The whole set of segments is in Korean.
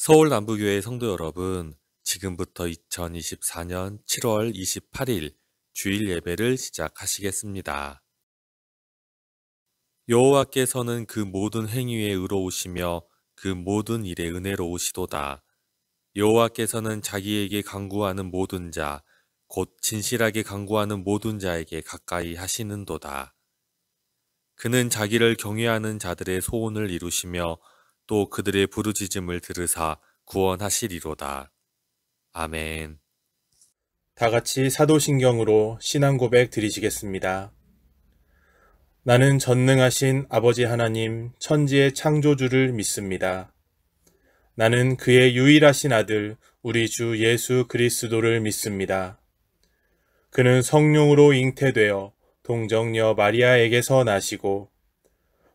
서울 남부교회 성도 여러분, 지금부터 2024년 7월 28일 주일 예배를 시작하시겠습니다. 여호와께서는 그 모든 행위에 의로우시며 그 모든 일에 은혜로우시도다. 여호와께서는 자기에게 간구하는 모든 자, 곧 진실하게 간구하는 모든 자에게 가까이 하시는도다. 그는 자기를 경외하는 자들의 소원을 이루시며 또 그들의 부르짖음을 들으사 구원하시리로다. 아멘. 다 같이 사도신경으로 신앙 고백 드리시겠습니다. 나는 전능하신 아버지 하나님 천지의 창조주를 믿습니다. 나는 그의 유일하신 아들 우리 주 예수 그리스도를 믿습니다. 그는 성령으로 잉태되어 동정녀 마리아에게서 나시고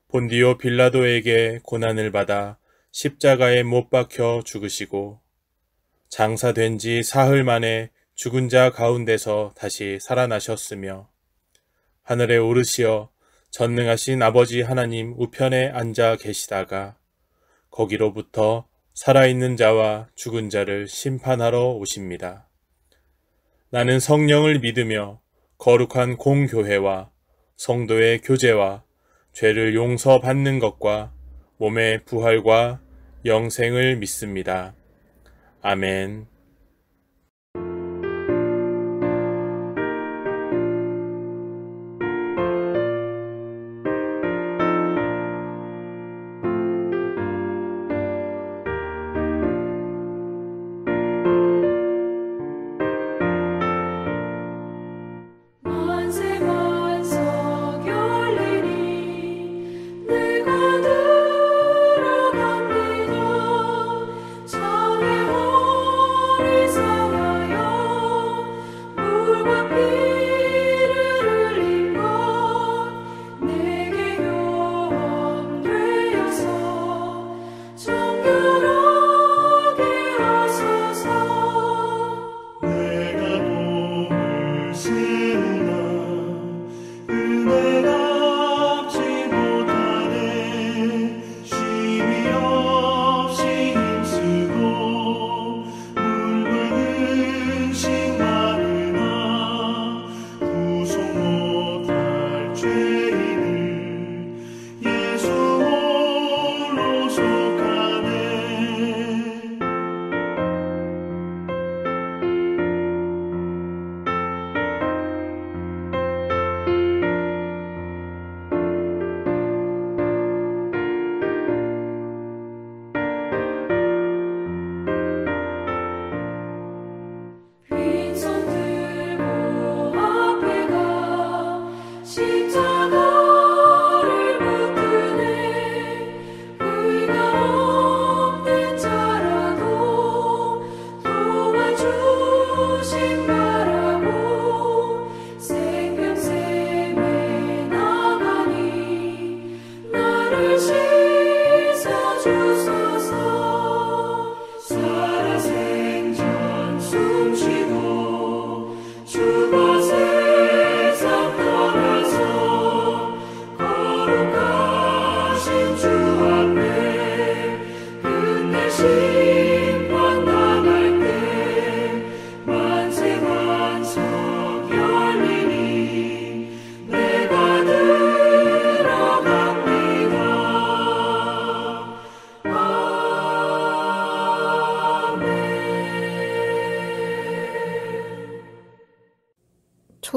본디오 빌라도에게 고난을 받아 십자가에 못 박혀 죽으시고 장사된 지 사흘 만에 죽은 자 가운데서 다시 살아나셨으며 하늘에 오르시어 전능하신 아버지 하나님 우편에 앉아 계시다가 거기로부터 살아있는 자와 죽은 자를 심판하러 오십니다. 나는 성령을 믿으며 거룩한 공교회와 성도의 교제와 죄를 용서받는 것과 몸의 부활과 영생을 믿습니다. 아멘.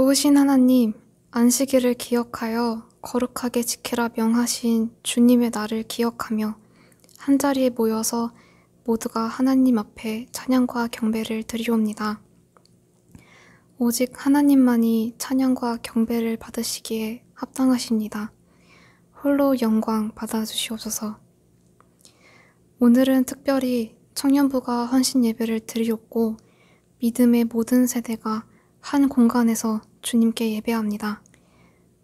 좋으신 하나님, 안식일을 기억하여 거룩하게 지키라 명하신 주님의 날을 기억하며 한자리에 모여서 모두가 하나님 앞에 찬양과 경배를 드리옵니다. 오직 하나님만이 찬양과 경배를 받으시기에 합당하십니다. 홀로 영광 받아주시옵소서. 오늘은 특별히 청년부가 헌신 예배를 드리옵고 믿음의 모든 세대가 한 공간에서 주님께 예배합니다.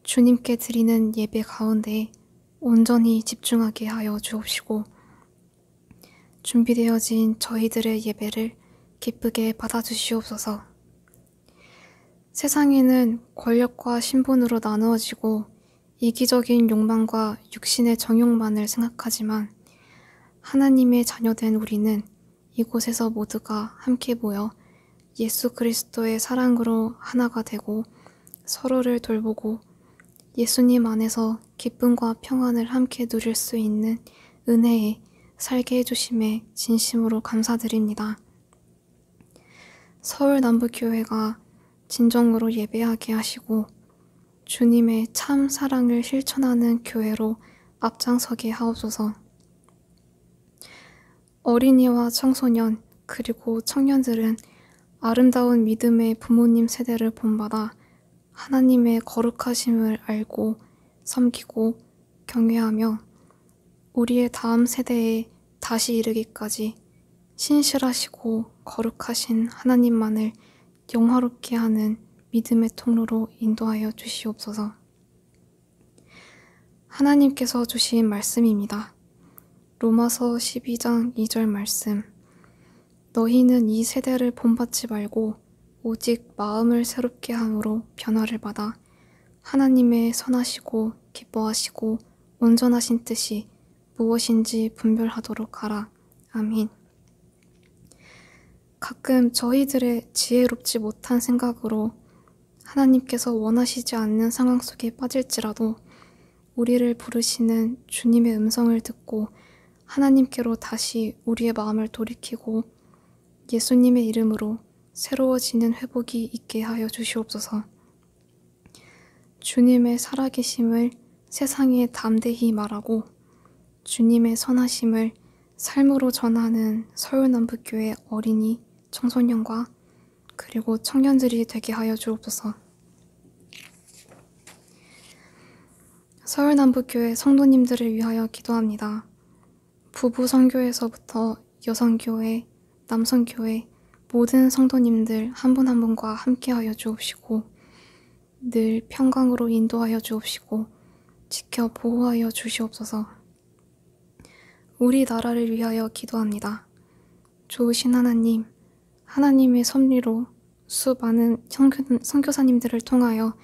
주님께 드리는 예배 가운데 온전히 집중하게 하여 주옵시고 준비되어진 저희들의 예배를 기쁘게 받아주시옵소서. 세상에는 권력과 신분으로 나누어지고 이기적인 욕망과 육신의 정욕만을 생각하지만 하나님의 자녀된 우리는 이곳에서 모두가 함께 모여 예수 그리스도의 사랑으로 하나가 되고 서로를 돌보고 예수님 안에서 기쁨과 평안을 함께 누릴 수 있는 은혜에 살게 해주심에 진심으로 감사드립니다. 서울 남부교회가 진정으로 예배하게 하시고 주님의 참 사랑을 실천하는 교회로 앞장서게 하옵소서. 어린이와 청소년 그리고 청년들은 아름다운 믿음의 부모님 세대를 본받아 하나님의 거룩하심을 알고 섬기고 경외하며 우리의 다음 세대에 다시 이르기까지 신실하시고 거룩하신 하나님만을 영화롭게 하는 믿음의 통로로 인도하여 주시옵소서. 하나님께서 주신 말씀입니다. 로마서 12장 2절 말씀. 너희는 이 세대를 본받지 말고 오직 마음을 새롭게 함으로 변화를 받아 하나님의 선하시고 기뻐하시고 온전하신 뜻이 무엇인지 분별하도록 하라. 아멘. 가끔 저희들의 지혜롭지 못한 생각으로 하나님께서 원하시지 않는 상황 속에 빠질지라도 우리를 부르시는 주님의 음성을 듣고 하나님께로 다시 우리의 마음을 돌이키고 예수님의 이름으로 새로워지는 회복이 있게 하여 주시옵소서. 주님의 살아계심을 세상에 담대히 말하고 주님의 선하심을 삶으로 전하는 서울남부교회 어린이, 청소년과 그리고 청년들이 되게 하여 주옵소서. 서울남부교회 성도님들을 위하여 기도합니다. 부부 선교에서부터 여성교회, 남성교회 모든 성도님들 한 분 한 분과 함께하여 주옵시고 늘 평강으로 인도하여 주옵시고 지켜 보호하여 주시옵소서. 우리 나라를 위하여 기도합니다. 좋으신 하나님, 하나님의 섭리로 수많은 선교사님들을 통하여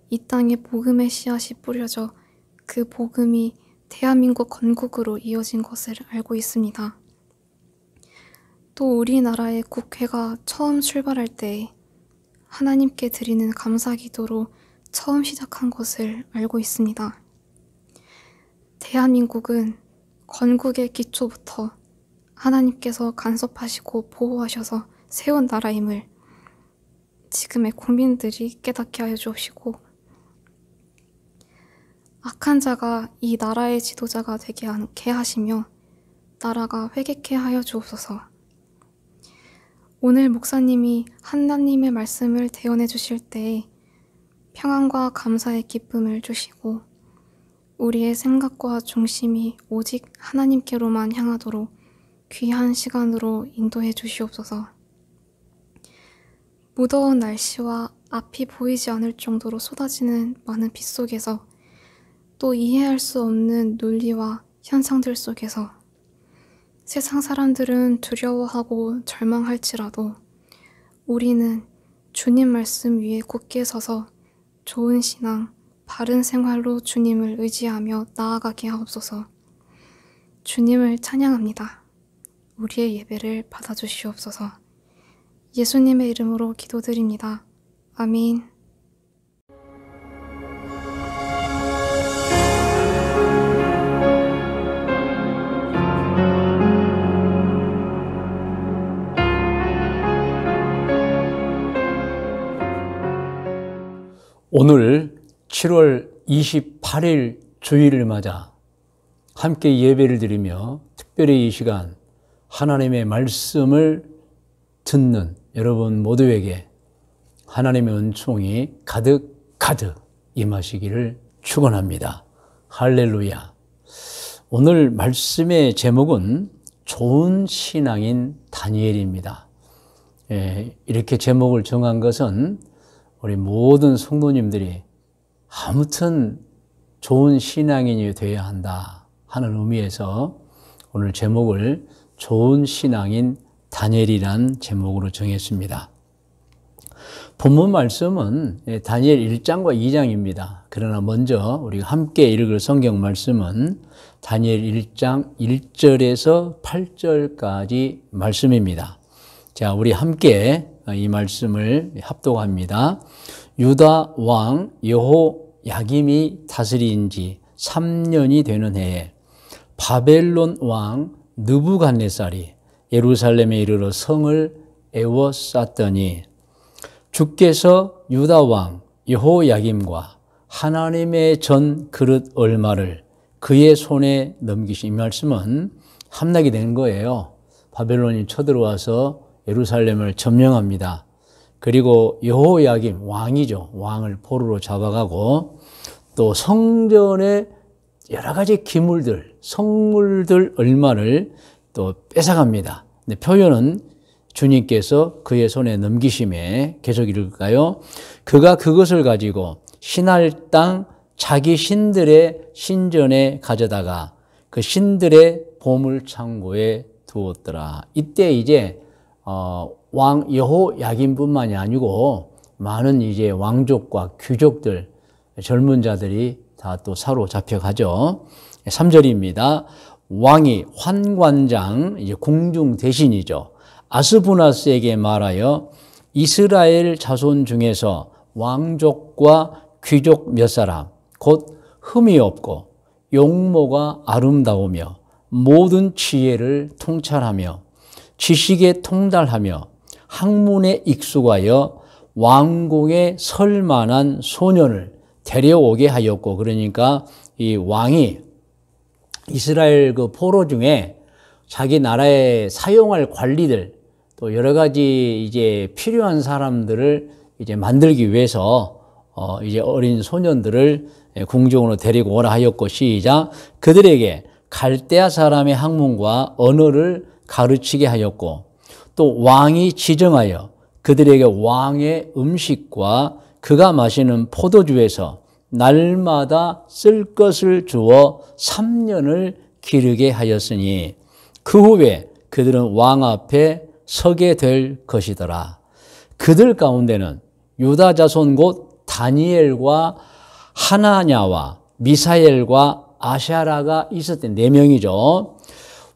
이 땅에 복음의 씨앗이 뿌려져 그 복음이 대한민국 건국으로 이어진 것을 알고 있습니다. 또 우리나라의 국회가 처음 출발할 때 하나님께 드리는 감사 기도로 처음 시작한 것을 알고 있습니다. 대한민국은 건국의 기초부터 하나님께서 간섭하시고 보호하셔서 세운 나라임을 지금의 국민들이 깨닫게 하여 주옵시고 악한 자가 이 나라의 지도자가 되게 않게 하시며 나라가 회개케 하여 주옵소서. 오늘 목사님이 하나님의 말씀을 대언해 주실 때 평안과 감사의 기쁨을 주시고 우리의 생각과 중심이 오직 하나님께로만 향하도록 귀한 시간으로 인도해 주시옵소서. 무더운 날씨와 앞이 보이지 않을 정도로 쏟아지는 많은 빛 속에서 또 이해할 수 없는 논리와 현상들 속에서 세상 사람들은 두려워하고 절망할지라도 우리는 주님 말씀 위에 굳게 서서 좋은 신앙, 바른 생활로 주님을 의지하며 나아가게 하옵소서. 주님을 찬양합니다. 우리의 예배를 받아주시옵소서. 예수님의 이름으로 기도드립니다. 아멘. 오늘 7월 28일 주일을 맞아 함께 예배를 드리며 특별히 이 시간 하나님의 말씀을 듣는 여러분 모두에게 하나님의 은총이 가득 임하시기를 축원합니다. 할렐루야. 오늘 말씀의 제목은 좋은 신앙인 다니엘입니다. 이렇게 제목을 정한 것은 우리 모든 성도님들이 아무튼 좋은 신앙인이 되어야 한다 하는 의미에서 오늘 제목을 좋은 신앙인 다니엘이란 제목으로 정했습니다. 본문 말씀은 다니엘 1장과 2장입니다. 그러나 먼저 우리가 함께 읽을 성경 말씀은 다니엘 1장 1절에서 8절까지 말씀입니다. 자, 우리 함께 이 말씀을 합독합니다. 유다 왕 여호야김이 다스린 지 3년이 되는 해에 바벨론 왕 느부갓네살이 예루살렘에 이르러 성을 에워쌌더니 주께서 유다 왕 여호야김과 하나님의 전 그릇 얼마를 그의 손에 넘기신 이 말씀은 함락이 된 거예요. 바벨론이 쳐들어와서 예루살렘을 점령합니다. 그리고 여호야김 왕이죠. 왕을 포로로 잡아가고 또 성전의 여러 가지 기물들, 성물들 얼마를 또 뺏어갑니다. 근데 표현은 주님께서 그의 손에 넘기심에 계속 읽을까요? 그가 그것을 가지고 신할 땅 자기 신들의 신전에 가져다가 그 신들의 보물 창고에 두었더라. 이때 이제 왕 여호야김뿐만이 아니고 많은 이제 왕족과 귀족들, 젊은 자들이 다 또 사로잡혀 가죠. 3절입니다. 왕이 환관장, 이제 궁중 대신이죠. 아스부나스에게 말하여 이스라엘 자손 중에서 왕족과 귀족 몇 사람, 곧 흠이 없고 용모가 아름다우며 모든 지혜를 통찰하며 지식에 통달하며 학문에 익숙하여 왕궁에 설 만한 소년을 데려오게 하였고, 그러니까 이 왕이 이스라엘 그 포로 중에 자기 나라에 사용할 관리들 또 여러 가지 이제 필요한 사람들을 이제 만들기 위해서 이제 어린 소년들을 궁중으로 데리고 오라 하였고, 시작. 그들에게 갈대아 사람의 학문과 언어를 가르치게 하였고, 또 왕이 지정하여 그들에게 왕의 음식과 그가 마시는 포도주에서 날마다 쓸 것을 주어 3년을 기르게 하였으니 그 후에 그들은 왕 앞에 서게 될 것이더라. 그들 가운데는 유다 자손 곧 다니엘과 하나냐와 미사엘과 아샤라가 있었던 4명이죠.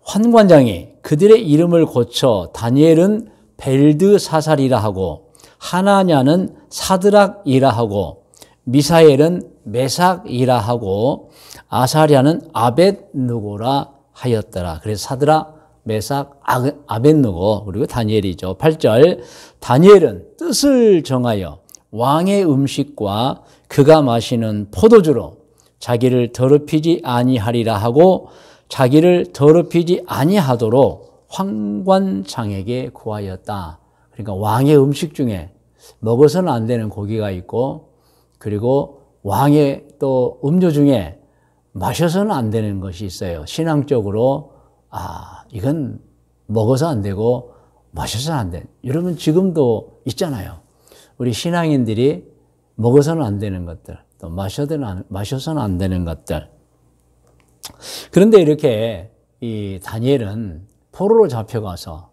환관장이 그들의 이름을 고쳐 다니엘은 벨드사살이라 하고 하나냐는 사드락이라 하고 미사엘은 메삭이라 하고 아사랴는 아벳느고라 하였더라. 그래서 사드락, 메삭, 아벳느고 그리고 다니엘이죠. 8절. 다니엘은 뜻을 정하여 왕의 음식과 그가 마시는 포도주로 자기를 더럽히지 아니하리라 하고 자기를 더럽히지 아니하도록 환관장에게 구하였다. 그러니까 왕의 음식 중에 먹어서는 안 되는 고기가 있고, 그리고 왕의 또 음료 중에 마셔서는 안 되는 것이 있어요. 신앙적으로 이건 먹어서 안 되고 마셔서는 안 돼. 여러분 지금도 있잖아요. 우리 신앙인들이 먹어서는 안 되는 것들, 또 마셔서는 안 되는 것들. 그런데 이렇게 이 다니엘은 포로로 잡혀가서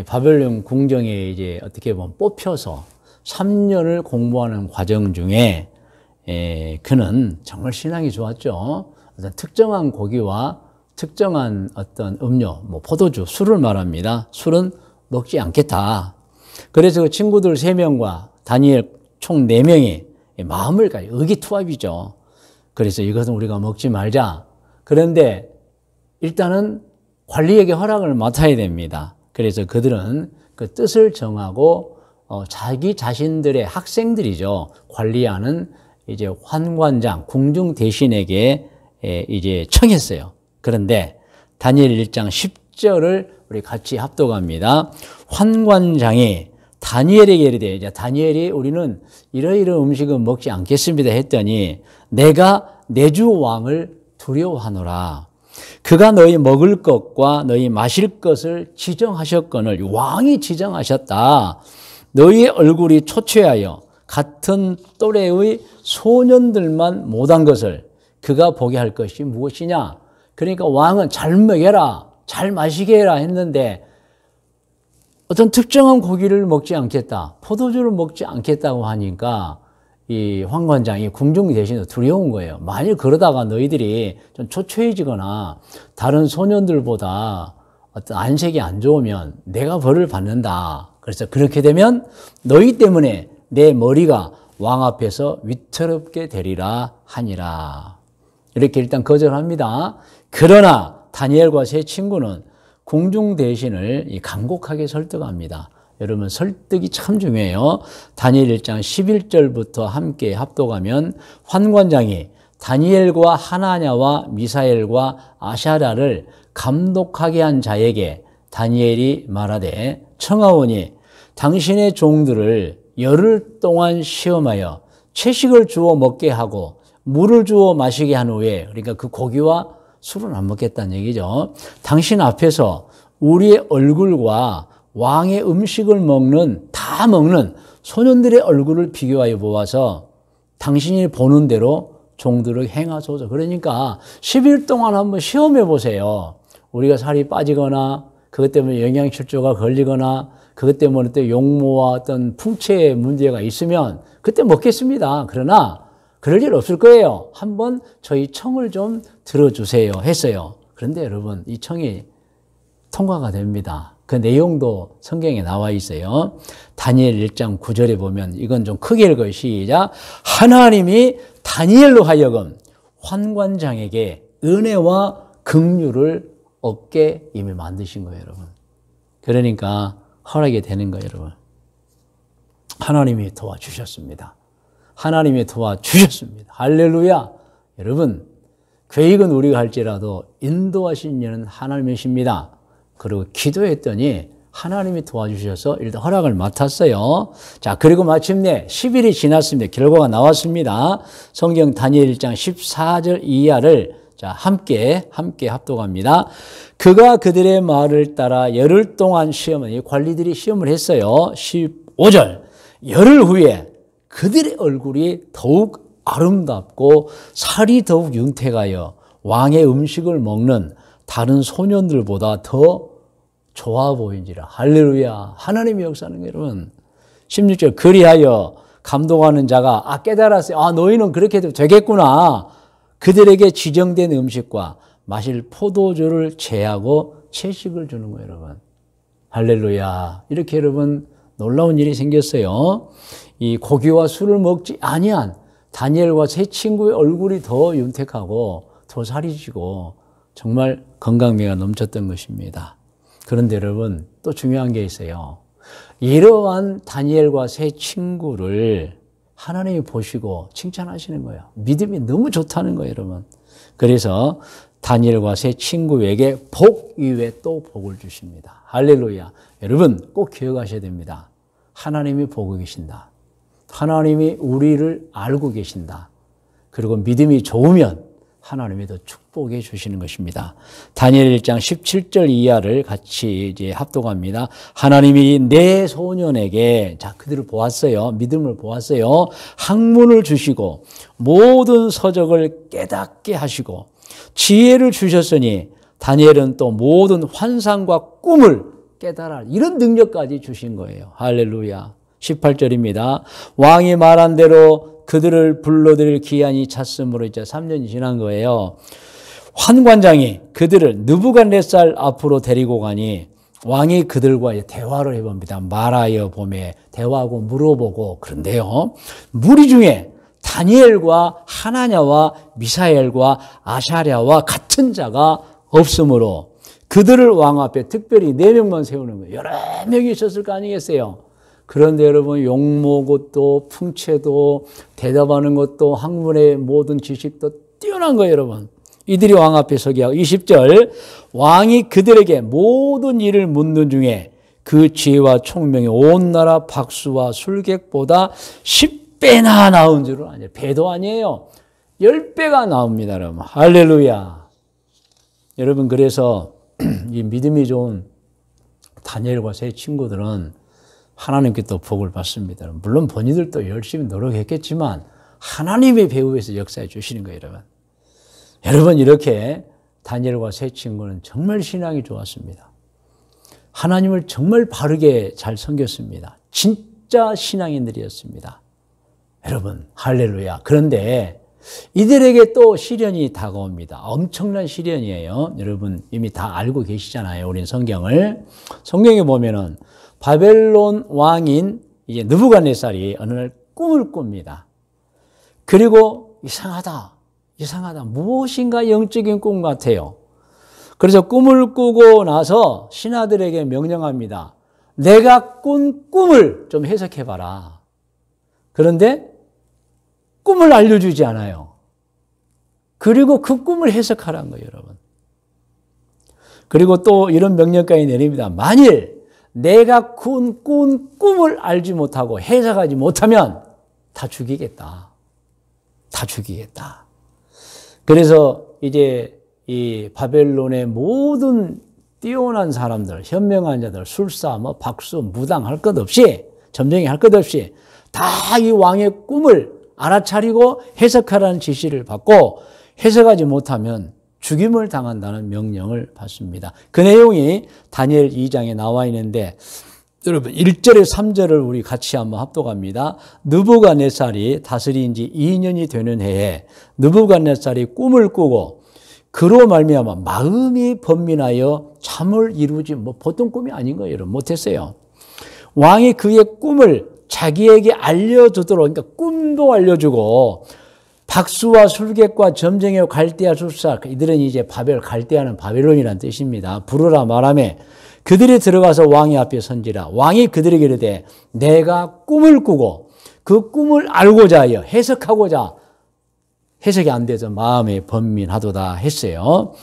바벨론 궁정에 이제 어떻게 보면 뽑혀서 3년을 공부하는 과정 중에 그는 정말 신앙이 좋았죠. 어떤 특정한 고기와 특정한 어떤 음료, 뭐 포도주, 술을 말합니다. 술은 먹지 않겠다. 그래서 그 친구들 3명과 다니엘 총 4명이 마음을 의기투합이죠. 그래서 이것은 우리가 먹지 말자. 그런데 일단은 관리에게 허락을 맡아야 됩니다. 그래서 그들은 그 뜻을 정하고 자기 자신들의 학생들이죠. 관리하는 이제 환관장, 궁중 대신에게 이제 청했어요. 그런데 다니엘 1장 10절을 우리 같이 합독합니다. 환관장이 다니엘에게 이르되, 이제 다니엘이 우리는 이러이러한 음식은 먹지 않겠습니다 했더니 내가 내 주 왕을 두려워하노라. 그가 너희 먹을 것과 너희 마실 것을 지정하셨거늘, 왕이 지정하셨다. 너희의 얼굴이 초췌하여 같은 또래의 소년들만 못한 것을 그가 보게 할 것이 무엇이냐. 그러니까 왕은 잘 먹여라, 잘 마시게 해라 했는데 어떤 특정한 고기를 먹지 않겠다, 포도주를 먹지 않겠다고 하니까 이 황관장이 궁중 대신에 두려운 거예요. 만일 그러다가 너희들이 좀 초췌해지거나 다른 소년들보다 어떤 안색이 안 좋으면 내가 벌을 받는다. 그래서 그렇게 되면 너희 때문에 내 머리가 왕 앞에서 위태롭게 되리라 하니라. 이렇게 일단 거절합니다. 그러나 다니엘과 세 친구는 궁중 대신을 간곡하게 설득합니다. 여러분, 설득이 참 중요해요. 다니엘 1장 11절부터 함께 합독하면 환관장이 다니엘과 하나냐와 미사엘과 아샤랴를 감독하게 한 자에게 다니엘이 말하되, 청하오니 당신의 종들을 열흘 동안 시험하여 채식을 주어 먹게 하고 물을 주어 마시게 한 후에, 그러니까 그 고기와 술은 안 먹겠다는 얘기죠. 당신 앞에서 우리의 얼굴과 왕의 음식을 다 먹는 소년들의 얼굴을 비교하여 보아서 당신이 보는 대로 종들을 행하소서. 그러니까 10일 동안 한번 시험해 보세요. 우리가 살이 빠지거나 그것 때문에 영양실조가 걸리거나 그것 때문에 또 용모와 어떤 풍채의 문제가 있으면 그때 먹겠습니다. 그러나 그럴 일 없을 거예요. 한번 저희 청을 좀 들어주세요 했어요. 그런데 여러분, 이 청이 통과가 됩니다. 그 내용도 성경에 나와 있어요. 다니엘 1장 9절에 보면, 이건 좀 크게 읽어요. 시작. 하나님이 다니엘로 하여금 환관장에게 은혜와 긍휼을 얻게 이미 만드신 거예요, 여러분. 그러니까 허락이 되는 거예요, 여러분. 하나님이 도와주셨습니다. 하나님이 도와주셨습니다. 할렐루야. 여러분, 계획은 우리가 할지라도 인도하신 이는 하나님이십니다. 그리고 기도했더니 하나님이 도와주셔서 일단 허락을 맡았어요. 자, 그리고 마침내 10일이 지났습니다. 결과가 나왔습니다. 성경 다니엘 1장 14절 이하를 자, 함께 합독합니다. 그가 그들의 말을 따라 열흘 동안 시험을, 관리들이 시험을 했어요. 15절. 열흘 후에 그들의 얼굴이 더욱 아름답고 살이 더욱 윤택하여 왕의 음식을 먹는 다른 소년들보다 더 좋아 보인지라. 할렐루야. 하나님의 역사는 여러분. 16절. 그리하여 감독하는 자가 깨달았어요. 너희는 그렇게 해도 되겠구나. 그들에게 지정된 음식과 마실 포도주를 제하고 채식을 주는 거예요, 여러분. 할렐루야. 이렇게 여러분 놀라운 일이 생겼어요. 이 고기와 술을 먹지 아니한 다니엘과 세 친구의 얼굴이 더 윤택하고 더 살이 찌고 정말 건강미가 넘쳤던 것입니다. 그런데 여러분, 또 중요한 게 있어요. 이러한 다니엘과 세 친구를 하나님이 보시고 칭찬하시는 거예요. 믿음이 너무 좋다는 거예요, 여러분. 그래서 다니엘과 세 친구에게 복 이외에 또 복을 주십니다. 할렐루야. 여러분, 꼭 기억하셔야 됩니다. 하나님이 보고 계신다. 하나님이 우리를 알고 계신다. 그리고 믿음이 좋으면 하나님이 더 축복해 주시는 것입니다. 다니엘 1장 17절 이하를 같이 이제 합독합니다. 하나님이 내 소년에게, 자, 그들을 보았어요. 믿음을 보았어요. 학문을 주시고 모든 서적을 깨닫게 하시고 지혜를 주셨으니 다니엘은 또 모든 환상과 꿈을 깨달아, 이런 능력까지 주신 거예요. 할렐루야. 18절입니다. 왕이 말한 대로 그들을 불러들일 기한이 찼으므로 이제 3년이 지난 거예요. 환관장이 그들을 느부갓네살 앞으로 데리고 가니 왕이 그들과 대화를 해봅니다. 말하여 보매 대화하고 물어보고. 그런데요, 무리 중에 다니엘과 하나냐와 미사엘과 아샤랴와 같은 자가 없으므로 그들을 왕 앞에 특별히 4명만 세우는 거예요. 여러 명이 있었을 거 아니겠어요? 그런데 여러분, 용모것도 풍채도 대답하는 것도 학문의 모든 지식도 뛰어난 거예요, 여러분. 이들이 왕 앞에 서게 하고. 20절. 왕이 그들에게 모든 일을 묻는 중에 그 지혜와 총명이 온 나라 박수와 술객보다 10배나 나온 줄은 아니에요. 배도 아니에요. 10배가 나옵니다, 여러분. 할렐루야. 여러분, 그래서 이 믿음이 좋은 다니엘과 세 친구들은 하나님께 또 복을 받습니다. 물론 본인들도 열심히 노력했겠지만 하나님의 배후에서 역사해 주시는 거예요, 여러분. 여러분, 이렇게 다니엘과 세 친구는 정말 신앙이 좋았습니다. 하나님을 정말 바르게 잘 섬겼습니다. 진짜 신앙인들이었습니다. 여러분, 할렐루야. 그런데 이들에게 또 시련이 다가옵니다. 엄청난 시련이에요. 여러분 이미 다 알고 계시잖아요. 우린 성경을. 성경에 보면은 바벨론 왕인 이제 느부갓네살이 어느 날 꿈을 꿉니다. 그리고 이상하다. 무엇인가 영적인 꿈 같아요. 그래서 꿈을 꾸고 나서 신하들에게 명령합니다. 내가 꾼 꿈을 좀 해석해봐라. 그런데 꿈을 알려주지 않아요. 그리고 그 꿈을 해석하라는 거예요, 여러분. 그리고 또 이런 명령까지 내립니다. 만일 내가 꾼 꿈을 알지 못하고 해석하지 못하면 다 죽이겠다. 그래서 이제 이 바벨론의 모든 뛰어난 사람들, 현명한 자들, 술사, 박수, 무당 할 것 없이, 점쟁이 할 것 없이 다 이 왕의 꿈을 알아차리고 해석하라는 지시를 받고 해석하지 못하면 죽임을 당한다는 명령을 받습니다. 그 내용이 다니엘 2장에 나와 있는데 여러분 1절에 3절을 우리 같이 한번 합독합니다. 느부갓네살이 다스린 지 2년이 되는 해에 느부갓네살이 꿈을 꾸고 그로 말미암아 마음이 번민하여 잠을 이루지 보통 꿈이 아닌 거예요. 여러분 못했어요. 왕이 그의 꿈을 자기에게 알려주도록, 그러니까 꿈도 알려주고 박수와 술객과 점쟁이와 갈대아 술사, 이들은 이제 갈대아는 바벨론이라는 뜻입니다. 부르라 말하며 그들이 들어가서 왕의 앞에 선지라. 왕이 그들에게 이르되 내가 꿈을 꾸고 그 꿈을 알고자 하여 해석하고자 해석이 안 돼서 마음에 번민하도다 했어요.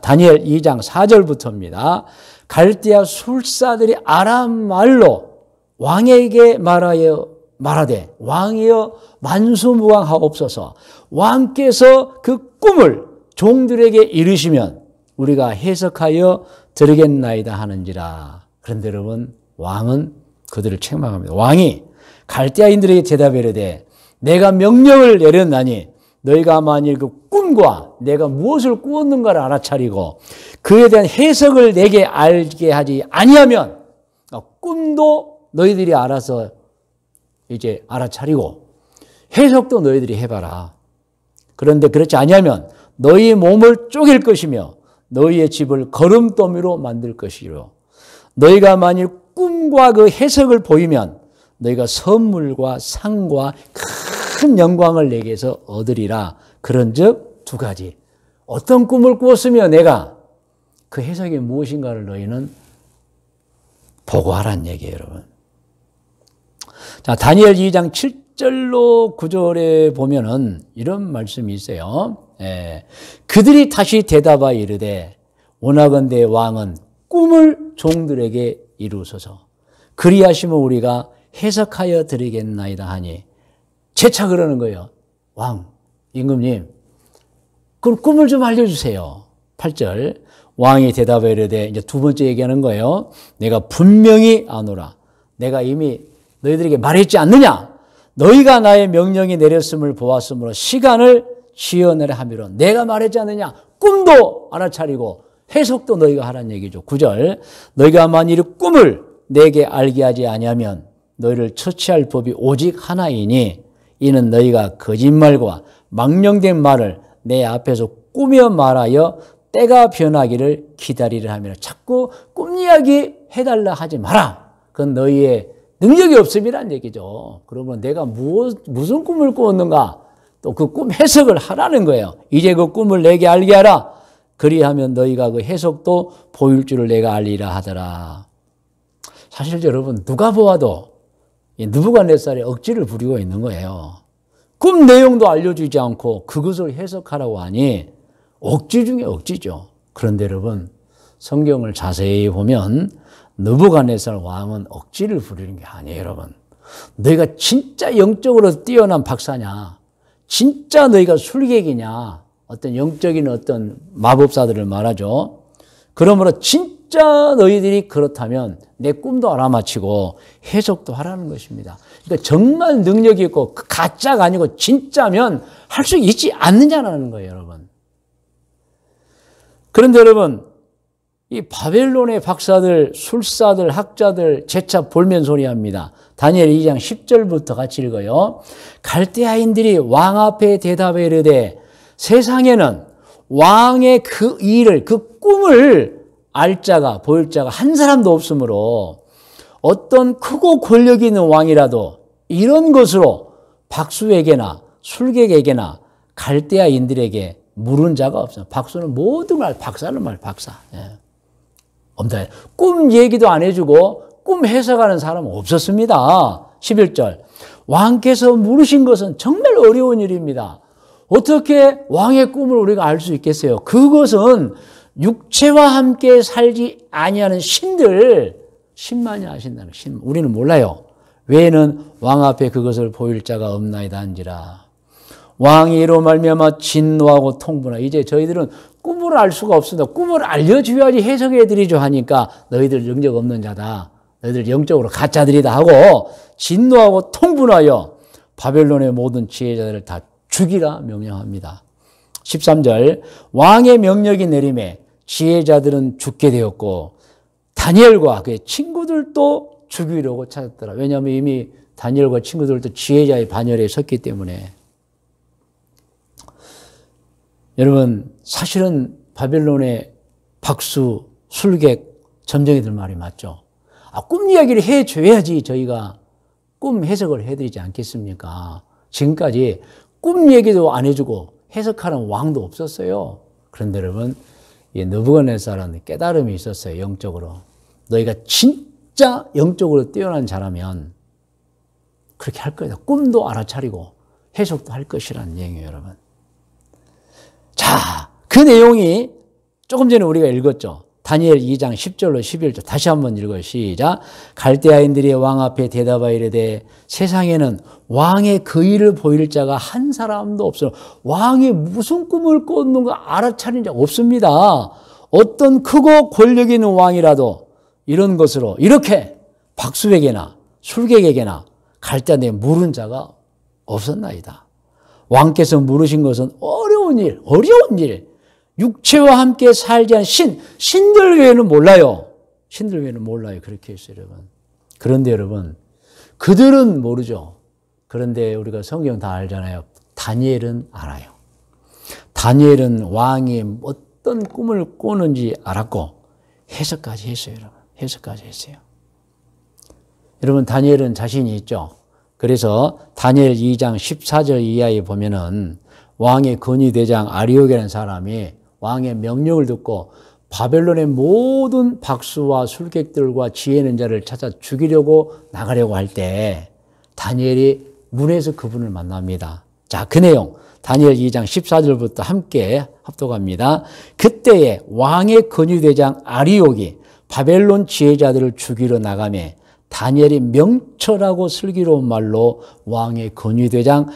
다니엘 2장 4절부터입니다. 갈대아 술사들이 아람 말로 왕에게 말하되 왕이여 만수무강하옵소서. 왕께서 그 꿈을 종들에게 이르시면 우리가 해석하여 드리겠나이다 하는지라. 그런데 여러분 왕은 그들을 책망합니다. 왕이 갈대아인들에게 대답해 이르되 내가 명령을 내렸나니 너희가 만일 그 꿈과 내가 무엇을 꾸었는가를 알아차리고 그에 대한 해석을 내게 알게 하지 아니하면 꿈도 너희들이 알아서 이제 알아차리고 해석도 너희들이 해봐라. 그런데 그렇지 아니하면 너희 몸을 쪼갤 것이며 너희의 집을 거름더미로 만들 것이요. 너희가 만일 꿈과 그 해석을 보이면 너희가 선물과 상과 큰 영광을 내게서 얻으리라. 그런즉 두 가지. 어떤 꿈을 꾸었으며 내가 그 해석이 무엇인가를 너희는 보고하라는 얘기예요, 여러분. 자, 다니엘 2장 7절로 9절에 보면은 이런 말씀이 있어요. 그들이 다시 대답하여 이르되 원하건대 왕은 꿈을 종들에게 이루소서. 그리하시면 우리가 해석하여 드리겠나이다 하니 재차 그러는 거예요. 왕, 임금님, 그럼 꿈을 좀 알려주세요. 8절 왕이 대답하여 이르되 이제 두 번째 얘기하는 거예요. 내가 분명히 아노라. 내가 이미 너희들에게 말했지 않느냐? 너희가 나의 명령이 내렸음을 보았으므로 시간을 지어내라 하미로. 내가 말했지 않느냐? 꿈도 알아차리고 해석도 너희가 하라는 얘기죠. 9절 너희가 만일 꿈을 내게 알게 하지 아니하면 너희를 처치할 법이 오직 하나이니 이는 너희가 거짓말과 망령된 말을 내 앞에서 꾸며 말하여 때가 변하기를 기다리려 하며 자꾸 꿈 이야기 해달라 하지 마라. 그건 너희의 능력이 없음이란 얘기죠. 그러면 내가 무슨 꿈을 꾸었는가? 또 그 꿈 해석을 하라는 거예요. 이제 그 꿈을 내게 알게 하라. 그리하면 너희가 그 해석도 보일 줄을 내가 알리라 하더라. 사실 여러분 누가 보아도 느부갓네살이 억지를 부리고 있는 거예요. 꿈 내용도 알려주지 않고 그것을 해석하라고 하니 억지 중에 억지죠. 그런데 여러분 성경을 자세히 보면 느부갓네살 왕은 억지를 부리는 게 아니에요, 여러분. 너희가 진짜 영적으로 뛰어난 박사냐? 진짜 너희가 술객이냐? 어떤 영적인 어떤 마법사들을 말하죠. 그러므로 진짜 너희들이 그렇다면 내 꿈도 알아맞히고 해석도 하라는 것입니다. 그러니까 정말 능력이 있고 가짜가 아니고 진짜면 할 수 있지 않느냐라는 거예요, 여러분. 그런데 여러분 이 바벨론의 박사들, 술사들, 학자들 재차 볼멘소리합니다. 다니엘 2장 10절부터 같이 읽어요. 갈대아인들이 왕 앞에 대답해 이르되 세상에는 왕의 그 일을, 그 꿈을 알 자가, 보일 자가 한 사람도 없으므로 어떤 크고 권력 있는 왕이라도 이런 것으로 박수에게나 술객에게나 갈대아인들에게 물은 자가 없어요. 박수는 모든 말, 박사는 말, 박사. 예. 없다. 꿈 얘기도 안 해주고 꿈 해석하는 사람은 없었습니다. 11절. 왕께서 물으신 것은 정말 어려운 일입니다. 어떻게 왕의 꿈을 우리가 알 수 있겠어요? 그것은 육체와 함께 살지 아니하는 신만이 아신다는 신. 우리는 몰라요. 외에는 왕 앞에 그것을 보일 자가 없나이다 한지라. 왕이 이로 말미암아 진노하고 통분하. 이제 저희들은 꿈을 알 수가 없습니다. 꿈을 알려줘야지 해석해 드리죠 하니까 너희들 영적 없는 자다. 너희들 영적으로 가짜들이다 하고 진노하고 통분하여 바벨론의 모든 지혜자들을 다 죽이라 명령합니다. 13절. 왕의 명령이 내림에 지혜자들은 죽게 되었고 다니엘과 그의 친구들도 죽이려고 찾았더라. 왜냐하면 이미 다니엘과 친구들도 지혜자의 반열에 섰기 때문에. 여러분, 사실은 바벨론의 박수, 술객, 점쟁이들 말이 맞죠. 꿈 이야기를 해줘야지 저희가 꿈 해석을 해드리지 않겠습니까? 지금까지 꿈 얘기도 안 해주고 해석하는 왕도 없었어요. 그런데 여러분, 이 느부갓네살은 깨달음이 있었어요. 영적으로. 너희가 진짜 영적으로 뛰어난 자라면 그렇게 할 거다. 꿈도 알아차리고 해석도 할 것이라는 얘기예요, 여러분. 자, 그 내용이 조금 전에 우리가 읽었죠. 다니엘 2장 10절로 11절 다시 한번 읽어요. 시작. 갈대아인들이 왕 앞에 대답하여 이르되 세상에는 왕의 그 일을 보일 자가 한 사람도 없어요. 왕이 무슨 꿈을 꿨는가 알아차린 자 없습니다. 어떤 크고 권력 있는 왕이라도 이런 것으로 이렇게 박수에게나 술객에게나 갈대아인들에게 물은 자가 없었나이다. 왕께서 물으신 것은 어려운 일. 육체와 함께 살지 않은 신들 외에는 몰라요. 신들 외에는 몰라요. 그렇게 했어요, 여러분. 그런데 여러분, 그들은 모르죠. 그런데 우리가 성경 다 알잖아요. 다니엘은 알아요. 다니엘은 왕이 어떤 꿈을 꾸는지 알았고 해석까지 했어요, 여러분. 해석까지 했어요. 여러분, 다니엘은 자신이 있죠. 그래서 다니엘 2장 14절 이하에 보면은 왕의 건의대장 아리옥이라는 사람이 왕의 명령을 듣고 바벨론의 모든 박수와 술객들과 지혜 있는 자를 찾아 죽이려고 나가려고 할 때 다니엘이 문에서 그분을 만납니다. 자, 그 내용 다니엘 2장 14절부터 함께 합독합니다. 그때에 왕의 건의대장 아리옥이 바벨론 지혜자들을 죽이러 나가매 다니엘이 명철하고 슬기로운 말로 왕의 건의대장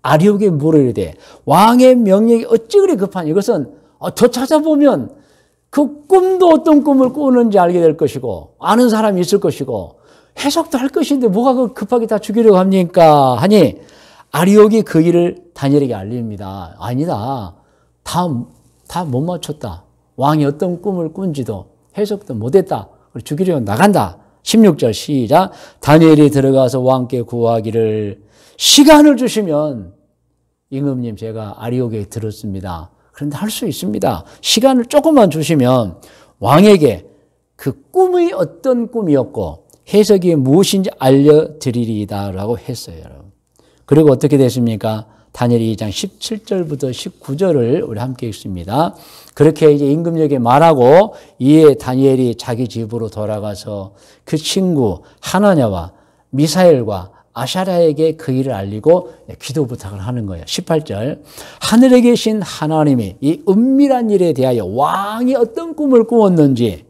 아리옥에 물어 이르되 왕의 명령이 어찌 그리 급하냐. 이것은 더 찾아보면 그 꿈도 어떤 꿈을 꾸는지 알게 될 것이고 아는 사람이 있을 것이고 해석도 할 것인데 뭐가 급하게 다 죽이려고 합니까? 하니 아리옥이 그 일을 다니엘에게 알립니다. 아니다. 다 못 맞췄다. 왕이 어떤 꿈을 꾼지도 해석도 못했다. 죽이려고 나간다. 16절 시작. 다니엘이 들어가서 왕께 구하기를 시간을 주시면 임금님 제가 아리옥에 들었습니다. 그런데 할 수 있습니다. 시간을 조금만 주시면 왕에게 그 꿈이 어떤 꿈이었고 해석이 무엇인지 알려드리리다라고 했어요. 여러분. 그리고 어떻게 됐습니까? 다니엘 2장 17절부터 19절을 우리 함께 읽습니다. 그렇게 이제 임금에게 말하고 이에 다니엘이 자기 집으로 돌아가서 그 친구 하나냐와 미사엘과 아샤랴에게 그 일을 알리고 기도 부탁을 하는 거예요. 18절. 하늘에 계신 하나님이 이 은밀한 일에 대하여 왕이 어떤 꿈을 꾸었는지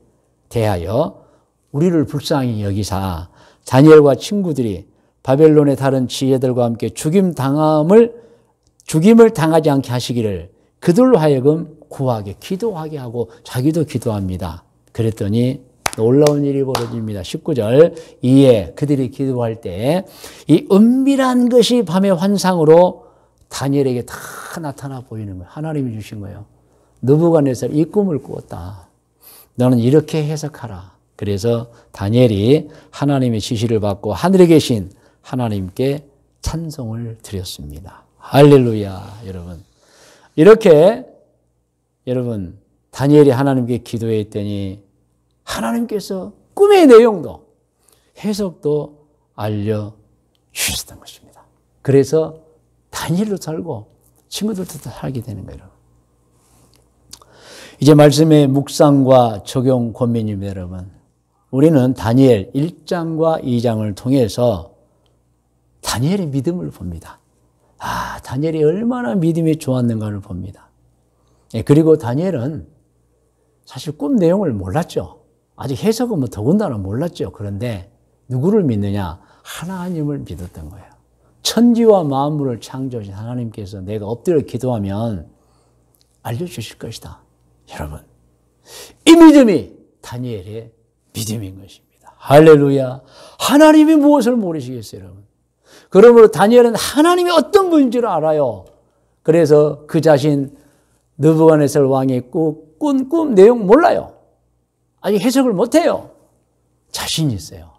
대하여 우리를 불쌍히 여기사 다니엘과 친구들이 바벨론의 다른 지혜들과 함께 죽임을 당하지 않게 하시기를 그들로 하여금 구하게 기도하게 하고 자기도 기도합니다. 그랬더니 놀라운 일이 벌어집니다. 19절. 이에 그들이 기도할 때 이 은밀한 것이 밤의 환상으로 다니엘에게 다 나타나 보이는 거예요. 하나님이 주신 거예요. 느부갓네살 이 꿈을 꾸었다. 너는 이렇게 해석하라. 그래서 다니엘이 하나님의 지시를 받고 하늘에 계신 하나님께 찬송을 드렸습니다. 할렐루야, 여러분. 이렇게 여러분 다니엘이 하나님께 기도했더니 하나님께서 꿈의 내용도 해석도 알려주셨던 것입니다. 그래서 다니엘도 살고 친구들도 다 살게 되는 거예요. 이제 말씀의 묵상과 적용 권면입니다, 여러분. 우리는 다니엘 1장과 2장을 통해서 다니엘의 믿음을 봅니다. 다니엘이 얼마나 믿음이 좋았는가를 봅니다. 그리고 다니엘은 사실 꿈 내용을 몰랐죠. 아직 해석은 더군다나 몰랐죠. 그런데 누구를 믿느냐? 하나님을 믿었던 거예요. 천지와 만물을 창조하신 하나님께서 내가 엎드려 기도하면 알려주실 것이다. 여러분, 이 믿음이 다니엘의 믿음인 것입니다. 할렐루야. 하나님이 무엇을 모르시겠어요, 여러분? 그러므로 다니엘은 하나님이 어떤 분인지를 알아요. 그래서 그 자신 느부갓네살 왕이 꾼 꿈 내용 몰라요. 아직 해석을 못해요. 자신이 있어요.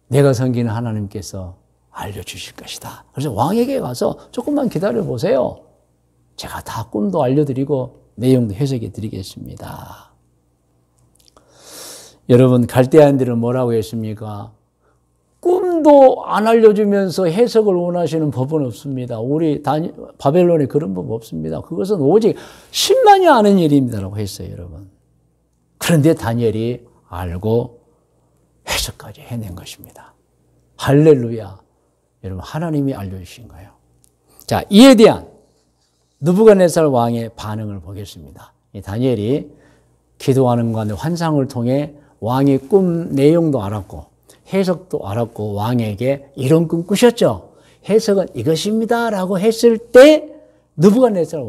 내가 섬기는 하나님께서 알려주실 것이다. 그래서 왕에게 가서 조금만 기다려보세요. 제가 다 꿈도 알려드리고 내용도 해석해 드리겠습니다. 여러분, 갈대아인들은 뭐라고 했습니까? 꿈도 안 알려주면서 해석을 원하시는 법은 없습니다. 우리 바벨론에 그런 법 없습니다. 그것은 오직 신만이 아는 일입니다라고 했어요, 여러분. 그런데 다니엘이 알고 해석까지 해낸 것입니다. 할렐루야. 여러분, 하나님이 알려주신 거예요. 자, 이에 대한 느부갓네살 왕의 반응을 보겠습니다. 다니엘이 기도하는 가운데 환상을 통해 왕의 꿈 내용도 알았고 해석도 알았고 왕에게 이런 꿈 꾸셨죠? 해석은 이것입니다 라고 했을 때 느부갓네살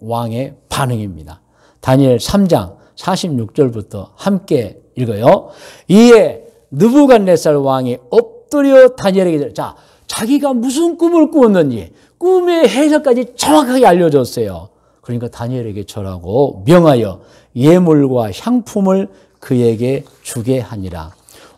왕의 반응입니다. 다니엘 3장 46절부터 함께 읽어요. 이에 느부갓네살 왕이 엎드려 다니엘에게 자, 자기가 무슨 꿈을 꾸었는지 꿈의 해석까지 정확하게 알려줬어요. 그러니까 다니엘에게 절하고 명하여 예물과 향품을 그에게 주게 하니라.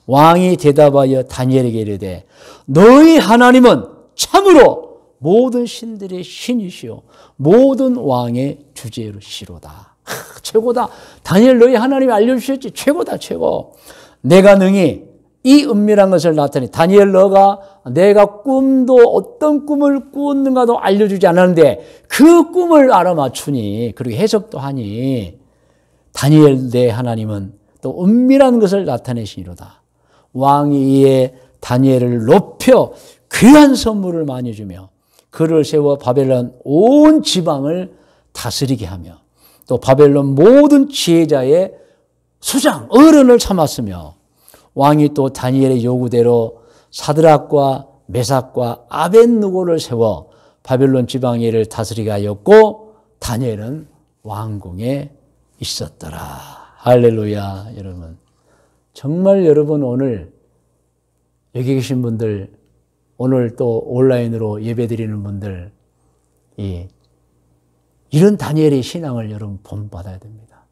왕이 대답하여 다니엘에게 이르되 너희 하나님은 참으로 모든 신들의 신이시오 모든 왕의 주제로시로다. 최고다. 다니엘 너희 하나님이 알려주셨지. 최고다, 최고. 내가 능히 이 은밀한 것을 나타내 다니엘 너가 내가 꿈도 어떤 꿈을 꾸었는가도 알려주지 않았는데 그 꿈을 알아맞추니 그리고 해석도 하니 다니엘 내 하나님은 또 은밀한 것을 나타내시리로다. 왕이 이에 다니엘을 높여 귀한 선물을 많이 주며 그를 세워 바벨론 온 지방을 다스리게 하며 또 바벨론 모든 지혜자의 수장 어른을 삼았으며 왕이 또 다니엘의 요구대로 사드락과 메삭과 아벳느고를 세워 바벨론 지방 일을 다스리게 하였고 다니엘은 왕궁에 있었더라. 할렐루야. 여러분, 정말 여러분 오늘 여기 계신 분들, 오늘 또 온라인으로 예배드리는 분들, 이런 다니엘의 신앙을 여러분 본받아야 됩니다.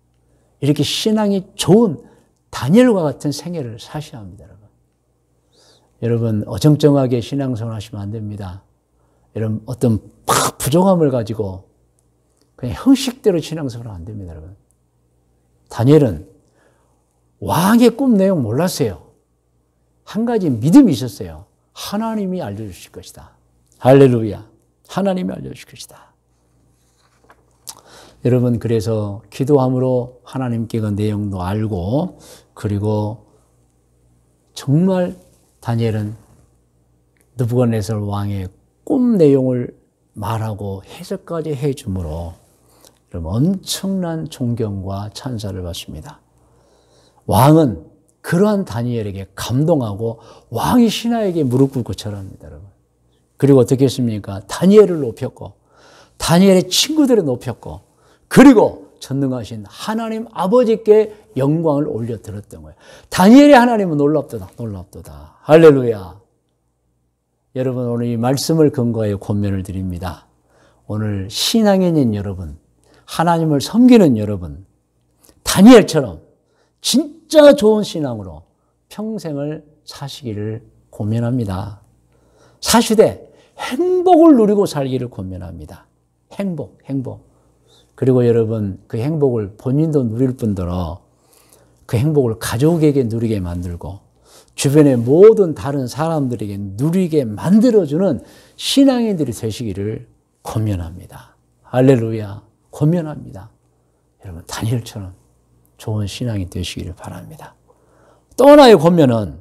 이렇게 신앙이 좋은 다니엘과 같은 생애를 사셔야 합니다. 여러분 어정쩡하게 신앙생활 하시면 안 됩니다. 여러분 어떤 부족함을 가지고 그냥 형식대로 신앙생활 하면 안 됩니다. 여러분. 다니엘은 왕의 꿈 내용 몰랐어요. 한 가지 믿음이 있었어요. 하나님이 알려주실 것이다. 할렐루야. 하나님이 알려주실 것이다. 여러분 그래서 기도함으로 하나님께 그 내용도 알고 그리고 정말 다니엘은 느부갓네살 왕의 꿈 내용을 말하고 해석까지 해주므로 여러분 엄청난 존경과 찬사를 받습니다. 왕은 그러한 다니엘에게 감동하고 왕이 신하에게 무릎 꿇고 절합니다. 여러분. 그리고 어떻게 했습니까? 다니엘을 높였고 다니엘의 친구들을 높였고 그리고 전능하신 하나님 아버지께 영광을 올려드렸던 거예요. 다니엘의 하나님은 놀랍도다. 놀랍도다. 할렐루야. 여러분 오늘 이 말씀을 근거하여 권면을 드립니다. 오늘 신앙인인 여러분, 하나님을 섬기는 여러분, 다니엘처럼 진짜 좋은 신앙으로 평생을 사시기를 권면합니다. 사시되 행복을 누리고 살기를 권면합니다. 행복. 그리고 여러분 그 행복을 본인도 누릴 뿐더러 그 행복을 가족에게 누리게 만들고 주변의 모든 다른 사람들에게 누리게 만들어주는 신앙인들이 되시기를 권면합니다. 할렐루야. 권면합니다. 여러분 다니엘처럼 좋은 신앙이 되시기를 바랍니다. 또 하나의 권면은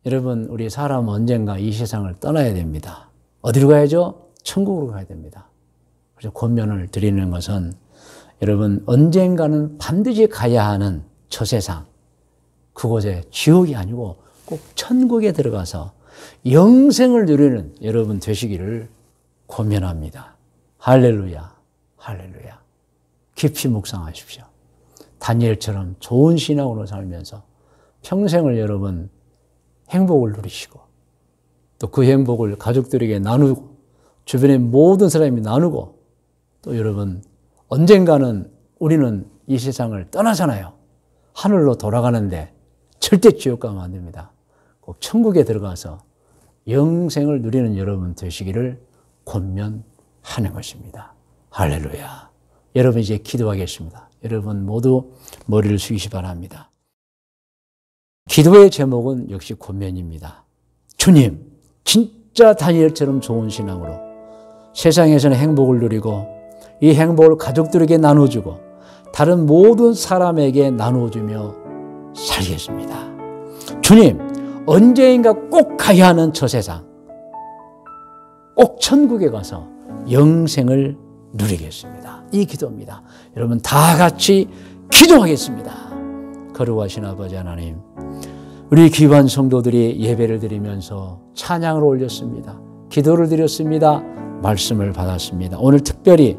여러분 우리 사람은 언젠가 이 세상을 떠나야 됩니다. 어디로 가야죠? 천국으로 가야 됩니다. 그래서 권면을 드리는 것은 여러분 언젠가는 반드시 가야 하는 저 세상, 그곳에 지옥이 아니고 꼭 천국에 들어가서 영생을 누리는 여러분 되시기를 권면합니다. 할렐루야. 할렐루야. 깊이 묵상하십시오. 다니엘처럼 좋은 신앙으로 살면서 평생을 여러분 행복을 누리시고 또 그 행복을 가족들에게 나누고 주변의 모든 사람이 나누고 또 여러분 언젠가는 우리는 이 세상을 떠나잖아요. 하늘로 돌아가는데 절대 지옥 가면 안 됩니다. 꼭 천국에 들어가서 영생을 누리는 여러분 되시기를 권면하는 것입니다. 할렐루야. 여러분 이제 기도하겠습니다. 여러분 모두 머리를 숙이시 바랍니다. 기도의 제목은 역시 권면입니다. 주님, 진짜 다니엘처럼 좋은 신앙으로 세상에서는 행복을 누리고 이 행복을 가족들에게 나눠주고 다른 모든 사람에게 나눠주며 살겠습니다. 주님, 언제인가 꼭 가야 하는 저 세상, 꼭 천국에 가서 영생을 누리겠습니다. 이 기도입니다. 여러분 다 같이 기도하겠습니다. 거룩하신 아버지 하나님, 우리 귀한 성도들이 예배를 드리면서 찬양을 올렸습니다. 기도를 드렸습니다. 말씀을 받았습니다. 오늘 특별히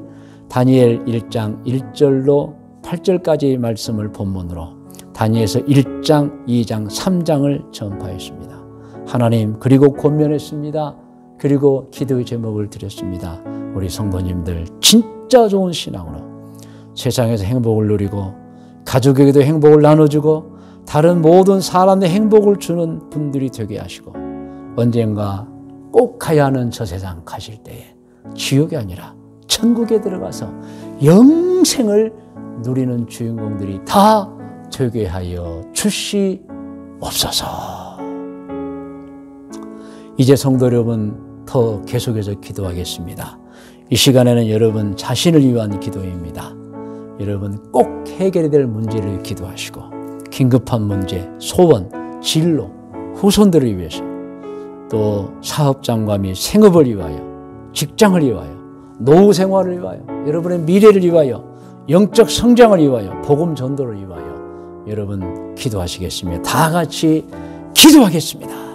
다니엘 1장 1절로 8절까지 말씀을 본문으로 다니엘서 1장, 2장, 3장을 전파했습니다. 하나님, 그리고 권면했습니다. 그리고 기도의 제목을 드렸습니다. 우리 성도님들 진짜 좋은 신앙으로 세상에서 행복을 누리고 가족에게도 행복을 나눠주고 다른 모든 사람의 행복을 주는 분들이 되게 하시고 언젠가 꼭 가야 하는 저 세상 가실 때에 지옥이 아니라 천국에 들어가서 영생을 누리는 주인공들이 다 되게 하여 주시옵소서. 이제 성도 여러분 더 계속해서 기도하겠습니다. 이 시간에는 여러분 자신을 위한 기도입니다. 여러분 꼭 해결해야 될 문제를 기도하시고 긴급한 문제, 소원, 진로, 후손들을 위해서 또 사업장과 및 생업을 위하여 직장을 위하여 노후 생활을 위하여 여러분의 미래를 위하여 영적 성장을 위하여 복음 전도를 위하여 여러분 기도하시겠습니다. 다 같이 기도하겠습니다.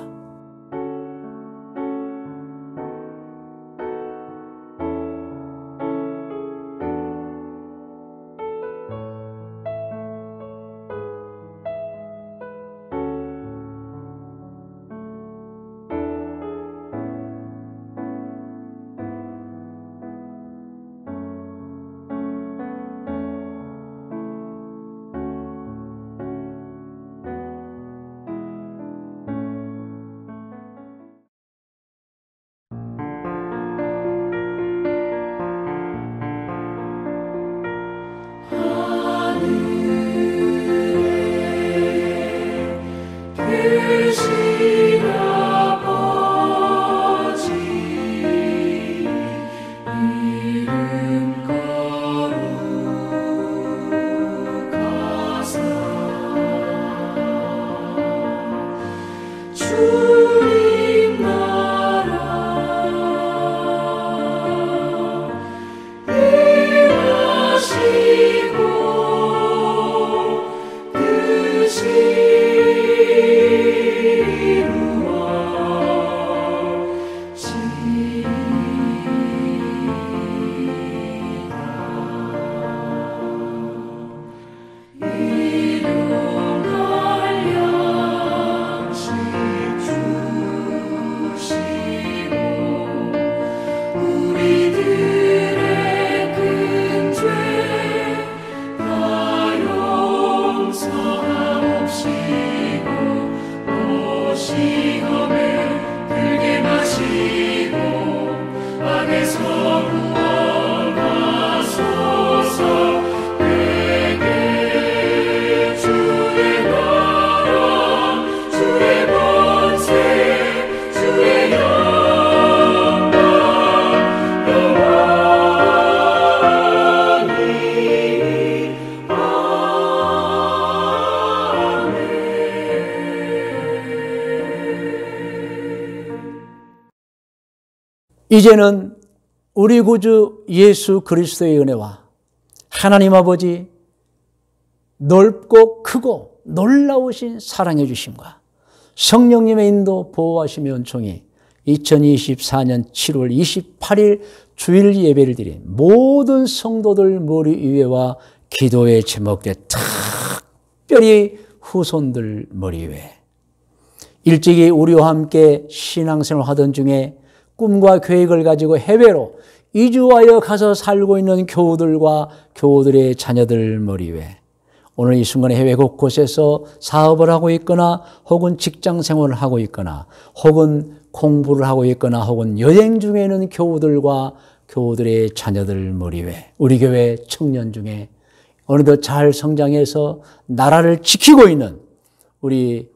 시험에 들게 마시고 악에서 구원하소서. 내게 주의 나라 주의 권세 주의 영광 영원히 이제는 우리 구주 예수 그리스도의 은혜와 하나님 아버지 넓고 크고 놀라우신 사랑해 주심과 성령님의 인도 보호하시며 은총이 2024년 7월 28일 주일 예배를 드린 모든 성도들 머리 위에와 기도에 제목된 특별히 후손들 머리 위에 일찍이 우리와 함께 신앙생활 하던 중에 꿈과 계획을 가지고 해외로 이주하여 가서 살고 있는 교우들과 교우들의 자녀들 머리 위에 오늘 이 순간에 해외 곳곳에서 사업을 하고 있거나 혹은 직장 생활을 하고 있거나 혹은 공부를 하고 있거나 혹은 여행 중에 있는 교우들과 교우들의 자녀들 머리 위에 우리 교회 청년 중에 어느덧 잘 성장해서 나라를 지키고 있는 우리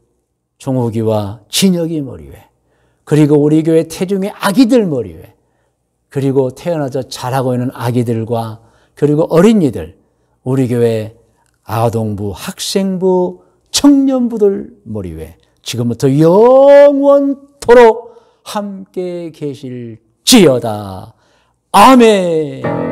종욱이와 진혁이 머리 위에 그리고 우리 교회 태중의 아기들 머리 위에 그리고 태어나서 자라고 있는 아기들과 그리고 어린이들 우리 교회 아동부, 학생부, 청년부들 머리 위에 지금부터 영원토록 함께 계실지어다. 아멘.